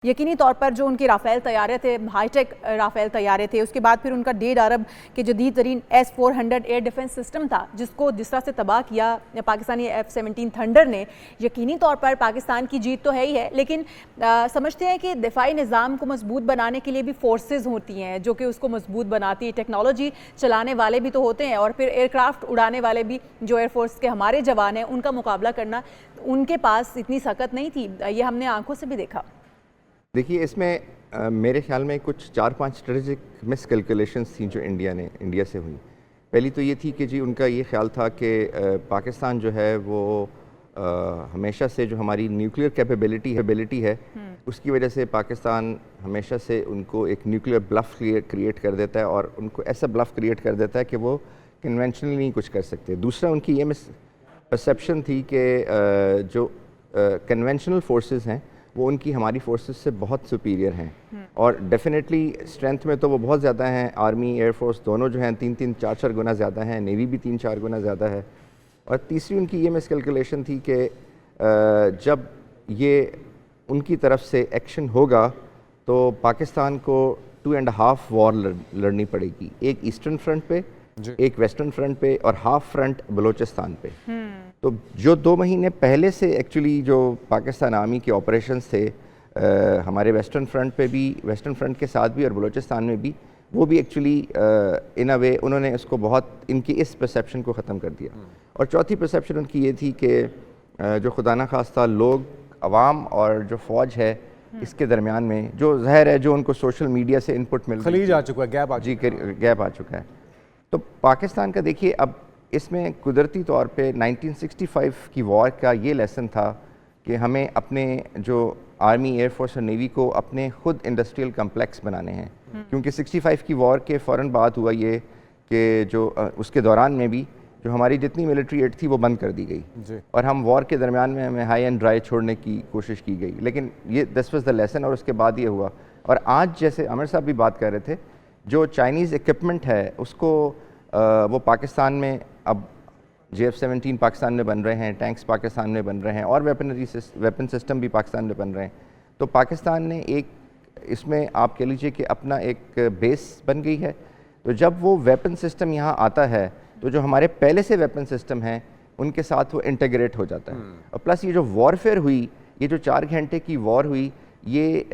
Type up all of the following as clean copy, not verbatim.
यकीनी तौर पर जो उनके राफ़ेल तैयारे थे, हाईटेक राफ़ेल तैयारे थे, उसके बाद फिर उनका 1.5 अरब के जदीद तरीन S-400 एयर डिफेंस सिस्टम था, जिसको जिस तरह से तबाह किया पाकिस्तानी F-17 थंडर ने। यकीनी तौर पर पाकिस्तान की जीत तो है ही है, लेकिन समझते हैं कि दिफाई निज़ाम को मजबूत बनाने के लिए भी फोर्सेज होती हैं जो कि उसको मजबूत बनाती है। टेक्नोलॉजी चलाने वाले भी तो होते हैं और फिर एयरक्राफ्ट उड़ाने वाले भी, जो एयरफोर्स के हमारे जवान हैं, उनका मुकाबला करना उनके पास इतनी सख्त नहीं थी। ये हमने आंखों से भी देखा। देखिए, इसमें मेरे ख्याल में कुछ 4-5 स्ट्रेटेजिक मिस कैलकुलेशंस थी जो इंडिया से हुई। पहली तो ये थी कि जी उनका ये ख्याल था कि पाकिस्तान जो है वो हमेशा से जो हमारी न्यूक्लियर कैपेबिलिटी है उसकी वजह से पाकिस्तान हमेशा से उनको एक न्यूक्लियर ब्लफ क्रिएट कर देता है और उनको ऐसा ब्लफ क्रिएट कर देता है कि वो कन्वेंशनली नहीं कुछ कर सकते। दूसरा, उनकी ये मिस परसेप्शन थी कि जो कन्वेंशनल फोर्सेस हैं वो उनकी हमारी फोर्सेस से बहुत सुपीरियर हैं और डेफिनेटली स्ट्रेंथ में तो वो बहुत ज़्यादा हैं। आर्मी एयरफोर्स दोनों जो हैं 3-3, 4-4 गुना ज़्यादा हैं, नेवी भी 3-4 गुना ज़्यादा है। और तीसरी उनकी ये मिसकैलकुलेशन थी कि जब ये उनकी तरफ से एक्शन होगा तो पाकिस्तान को 2.5 वॉर लड़नी पड़ेगी, एक ईस्टर्न फ्रंट पे, एक वेस्टर्न फ्रंट पे और हाफ फ्रंट बलूचिस्तान पे। तो जो 2 महीने पहले से एक्चुअली जो पाकिस्तान आर्मी के ऑपरेशंस थे हमारे वेस्टर्न फ्रंट पे भी, वेस्टर्न फ्रंट के साथ भी और बलूचिस्तान में भी, वो भी एक्चुअली इन अ वे उन्होंने इसको बहुत इनकी इस परसेप्शन को ख़त्म कर दिया। और चौथी परसेप्शन उनकी ये थी कि जो खुदा न खास्ता लोग, अवाम और जो फ़ौज है इसके दरमियान में जो ज़ाहिर है जो उनको सोशल मीडिया से इनपुट मिल रही खलीज आ चुका है, गैप आ चुका है। तो पाकिस्तान का देखिए, अब इसमें कुदरती तौर पे 1965 की वॉर का ये लेसन था कि हमें अपने जो आर्मी, एयरफोर्स और नेवी को अपने खुद इंडस्ट्रियल कम्प्लेक्स बनाने हैं, क्योंकि 65 की वॉर के फ़ौरन बाद हुआ ये कि जो उसके दौरान में भी जो हमारी जितनी मिलिट्री एड थी वो बंद कर दी गई और हम वॉर के दरमियान में हमें हाई एंड ड्राई छोड़ने की कोशिश की गई। लेकिन ये दिस वाज द लेसन और उसके बाद ये हुआ। और आज जैसे आमिर साहब भी बात कर रहे थे, जो चाइनीज़ इक्विपमेंट है उसको वो पाकिस्तान में अब JF-17 पाकिस्तान में बन रहे हैं, टैंक्स पाकिस्तान में बन रहे हैं और वेपन सिस्टम भी पाकिस्तान में बन रहे हैं। तो पाकिस्तान ने एक इसमें आप कह लीजिए कि अपना एक बेस बन गई है। तो जब वो वेपन सिस्टम यहाँ आता है तो जो हमारे पहले से वेपन सिस्टम हैं उनके साथ वो इंटीग्रेट हो जाता है। और प्लस ये जो वॉरफेयर हुई, ये जो 4 घंटे की वॉर हुई, ये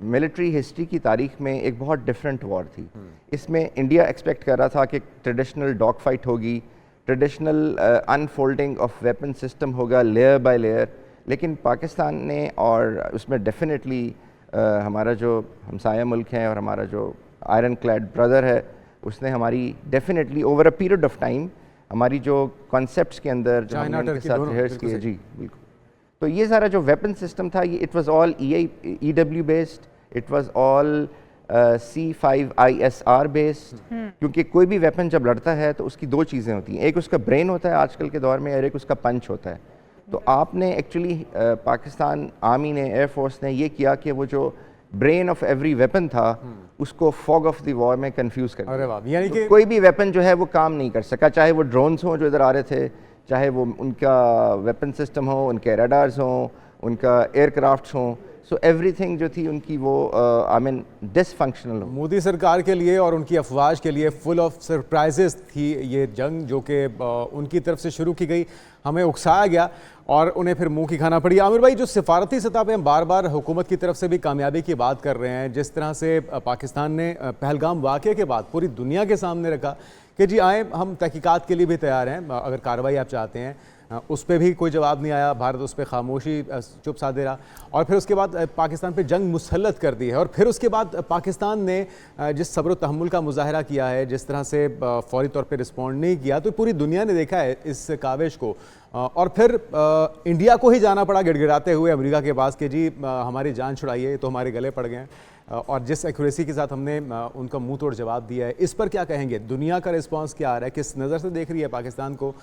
मिलिट्री हिस्ट्री की तारीख में एक बहुत डिफरेंट वॉर थी। इसमें इंडिया एक्सपेक्ट कर रहा था कि ट्रेडिशनल डॉग फाइट होगी, traditional unfolding of weapon system होगा लेयर बाय लेयर, लेकिन पाकिस्तान ने और उसमें डेफिनेटली हमारा जो हमसाया मुल्क है और हमारा जो आयरन क्लैड ब्रदर है उसने हमारी definitely over a period of time हमारी जो कॉन्सेप्ट्स के अंदर जो हमने उनके साथ रिहर्स किए, जी बिल्कुल। तो ये सारा जो वेपन सिस्टम था ये it was all EW based, it was all C5ISR based, क्योंकि कोई भी वेपन जब लड़ता है तो उसकी 2 चीज़ें होती हैं, एक उसका ब्रेन होता है आजकल के दौर में और एक उसका पंच होता है। तो आपने एक्चुअली पाकिस्तान आर्मी ने, एयरफोर्स ने ये किया कि वो जो ब्रेन ऑफ एवरी वेपन था उसको फॉग ऑफ द वॉर में कंफ्यूज कर दिया। यानी कि कोई भी वेपन जो है वो काम नहीं कर सका, चाहे वो ड्रोन्स हों जो इधर आ रहे थे, चाहे वो उनका वेपन सिस्टम हो, उनके रडार्स हों, उनका एयरक्राफ्ट्स हों। सो एवरीथिंग जो थी उनकी वो आई मीन डिसफंक्शनल हो। मोदी सरकार के लिए और उनकी अफवाज के लिए फुल ऑफ सरप्राइजेस थी ये जंग, जो कि उनकी तरफ से शुरू की गई, हमें उकसाया गया और उन्हें फिर मुंह की खाना पड़ी। आमिर भाई, जो सिफारती सतह पे हम बार बार हुकूमत की तरफ से भी कामयाबी की बात कर रहे हैं, जिस तरह से पाकिस्तान ने पहलगाम वाक़े के बाद पूरी दुनिया के सामने रखा कि जी आए, हम तहकीकात के लिए भी तैयार हैं, अगर कार्रवाई आप चाहते हैं, उस पर भी कोई जवाब नहीं आया। भारत उस पर खामोशी चुप साधे रहा और फिर उसके बाद पाकिस्तान पे जंग मुसल्लत कर दी है। और फिर उसके बाद पाकिस्तान ने जिस सब्र तहम्मुल का मुजाहरा किया है, जिस तरह से फौरी तौर पे रिस्पॉन्ड नहीं किया, तो पूरी दुनिया ने देखा है इस काविश को। और फिर इंडिया को ही जाना पड़ा गिड़गिड़ाते हुए अमेरिका के पास कि जी हमारी जान छुड़ाइए, तो हमारे गले पड़ गए। और जिस एक्यूरेसी के साथ हमने उनका मुंह तोड़ जवाब दिया है, इस पर क्या कहेंगे? दुनिया का रिस्पांस क्या आ रहा है? किस नज़र से देख रही है पाकिस्तान को,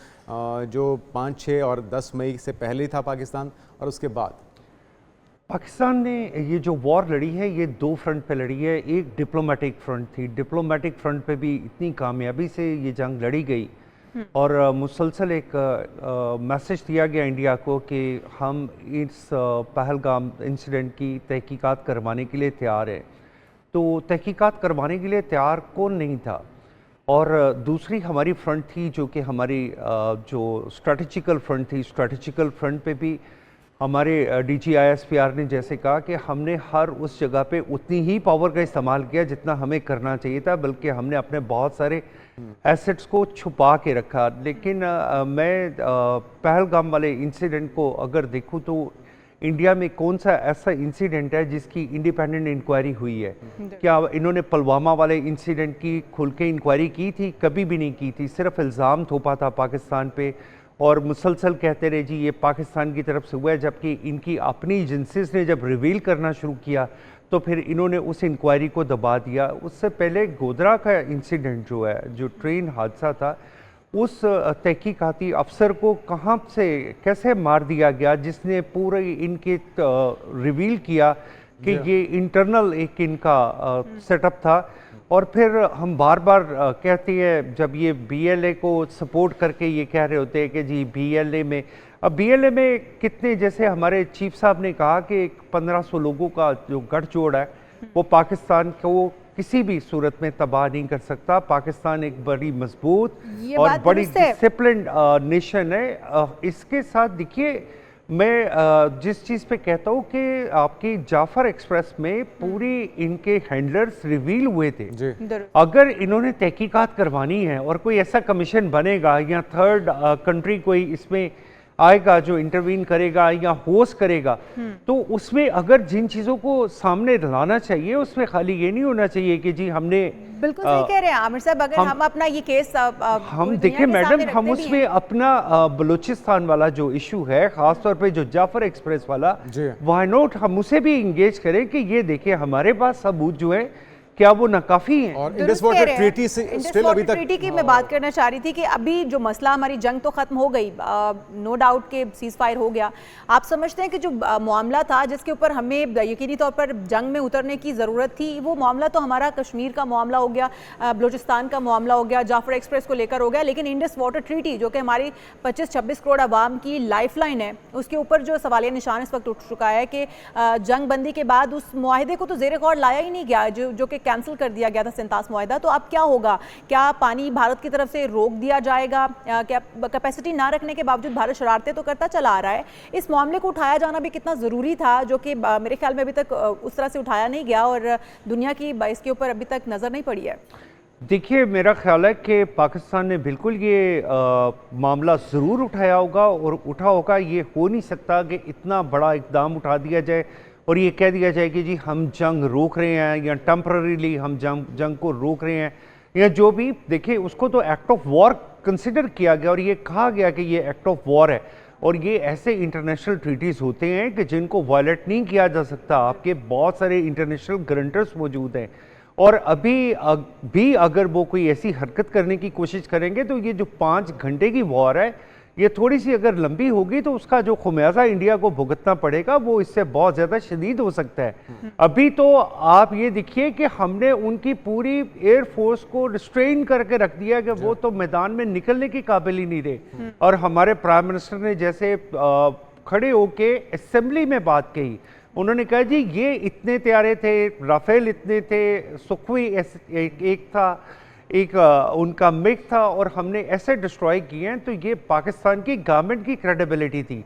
जो 5, 6 और 10 मई से पहले था पाकिस्तान और उसके बाद? पाकिस्तान ने ये जो वॉर लड़ी है ये 2 फ्रंट पे लड़ी है। एक डिप्लोमेटिक फ्रंट थी, डिप्लोमेटिक फ्रंट पे भी इतनी कामयाबी से ये जंग लड़ी गई और मुसलसल एक मैसेज दिया गया इंडिया को कि हम इस पहलगाम इंसिडेंट की तहकीकात करवाने के लिए तैयार हैं। तो तहकीकात करवाने के लिए तैयार कौन नहीं था? और दूसरी हमारी फ्रंट थी जो कि हमारी जो स्ट्रेटजिकल फ्रंट थी, स्ट्रेटजिकल फ्रंट पे भी हमारे DGISPR ने जैसे कहा कि हमने हर उस जगह पे उतनी ही पावर का इस्तेमाल किया जितना हमें करना चाहिए था, बल्कि हमने अपने बहुत सारे एसेट्स को छुपा के रखा। लेकिन मैं पहलगाम वाले इंसिडेंट को अगर देखूं तो इंडिया में कौन सा ऐसा इंसिडेंट है जिसकी इंडिपेंडेंट इंक्वायरी हुई है? क्या इन्होंने पुलवामा वाले इंसिडेंट की खुल के इंक्वायरी की थी? कभी भी नहीं की थी। सिर्फ इल्ज़ाम थोपा था पाकिस्तान पे और मुसलसल कहते रहे जी ये पाकिस्तान की तरफ से हुआ है, जबकि इनकी अपनी एजेंसीज ने जब रिवील करना शुरू किया तो फिर इन्होंने उस इंक्वायरी को दबा दिया। उससे पहले गोधरा का इंसिडेंट जो है, जो ट्रेन हादसा था, उस तहकीकाती अफसर को कहाँ से कैसे मार दिया गया जिसने पूरे इनके रिवील किया कि ये इंटरनल एक इनका सेटअप था। और फिर हम बार बार कहते हैं जब ये BLA को सपोर्ट करके ये कह रहे होते हैं कि जी BLA में, अब BLA में कितने, जैसे हमारे चीफ साहब ने कहा कि 1500 लोगों का जो गठजोड़ है वो पाकिस्तान को किसी भी सूरत में तबाह नहीं कर सकता। पाकिस्तान एक बड़ी मजबूत और बड़ी डिसिप्लिन्ड नेशन है। इसके साथ देखिए मैं जिस चीज़ पे कहता हूँ कि आपकी जाफर एक्सप्रेस में पूरी इनके हैंडलर्स रिवील हुए थे। अगर इन्होंने तहकीकात करवानी है और कोई ऐसा कमीशन बनेगा या थर्ड कंट्री कोई इसमें आएगा जो इंटरवीन करेगा या होस्ट करेगा, तो उसमें अगर जिन चीज़ों को सामने लाना चाहिए उसमें खाली ये नहीं होना चाहिए कि जी हमने, बिल्कुल सही कह रहे हैं आमिर साहब, अगर हम अपना ये केस हम देखिए मैडम, हम उसमें अपना बलूचिस्तान वाला जो इशू है, खास तौर पे जो जाफर एक्सप्रेस वाला, व्हाई नॉट हम उसे भी इंगेज करें कि ये देखिए हमारे पास सबूत जो है क्या वो नाकाफी हैं। और इंडस वाटर ट्रीटी से स्टिल अभी तक ट्रीटी की मैं बात करना चाह रही थी कि अभी जो मसला, हमारी जंग तो खत्म हो गई, नो डाउट के सीज फायर हो गया। आप समझते हैं कि जो मामला था जिसके ऊपर हमें यकीनी तौर पर जंग में उतरने की ज़रूरत थी, वो मामला तो हमारा कश्मीर का मामला हो गया, बलूचिस्तान का मामला हो गया, जाफर एक्सप्रेस को लेकर हो गया, लेकिन इंडस वाटर ट्रीटी जो कि हमारी 25-26 करोड़ आवाम की लाइफ लाइन है, उसके ऊपर जो सवालिया निशान इस वक्त उठ चुका है कि जंग बंदी के बाद उस मुआहदे को तो ज़ेर गौर लाया ही नहीं गया जो कि कैंसिल कर दिया गया था, सिंतास मुआहदा। तो अब क्या होगा? क्या पानी भारत की तरफ से रोक दिया जाएगा? क्या कैपेसिटी ना रखने के बावजूद भारत शरारतें तो करता चला आ रहा है? इस मामले को उठाया जाना भी कितना ज़रूरी था, जो कि मेरे ख्याल में अभी तक उस तरह से उठाया नहीं गया और दुनिया की इसके ऊपर अभी तक नज़र नहीं पड़ी है। देखिए मेरा ख्याल है कि पाकिस्तान ने बिल्कुल ये मामला ज़रूर उठाया होगा और उठा होगा। ये हो नहीं सकता कि इतना बड़ा इकदाम उठा दिया जाए और ये कह दिया जाए कि जी हम जंग रोक रहे हैं या टेम्पररीली हम जंग को रोक रहे हैं या जो भी। देखिए उसको तो एक्ट ऑफ वॉर कंसिडर किया गया और ये कहा गया कि ये एक्ट ऑफ वॉर है और ये ऐसे इंटरनेशनल ट्रीटीज़ होते हैं कि जिनको वायलेट नहीं किया जा सकता। आपके बहुत सारे इंटरनेशनल गारंटर्स मौजूद हैं और अभी भी अगर वो कोई ऐसी हरकत करने की कोशिश करेंगे तो ये जो 5 घंटे की वॉर है ये थोड़ी सी अगर लंबी होगी तो उसका जो खुमियाजा इंडिया को भुगतना पड़ेगा वो इससे बहुत ज़्यादा शदीद हो सकता है। अभी तो आप ये देखिए कि हमने उनकी पूरी एयरफोर्स को रिस्ट्रेन करके रख दिया कि वो तो मैदान में निकलने के काबिल ही नहीं रहे। और हमारे प्राइम मिनिस्टर ने जैसे खड़े होके असेंबली में बात कही, उन्होंने कहा जी ये इतने तैयारे थे, राफेल इतने थे, सुखवी एक था, एक उनका मिग था और हमने ऐसे डिस्ट्रॉय किए हैं। तो ये पाकिस्तान की गवर्नमेंट की क्रेडिबिलिटी थी।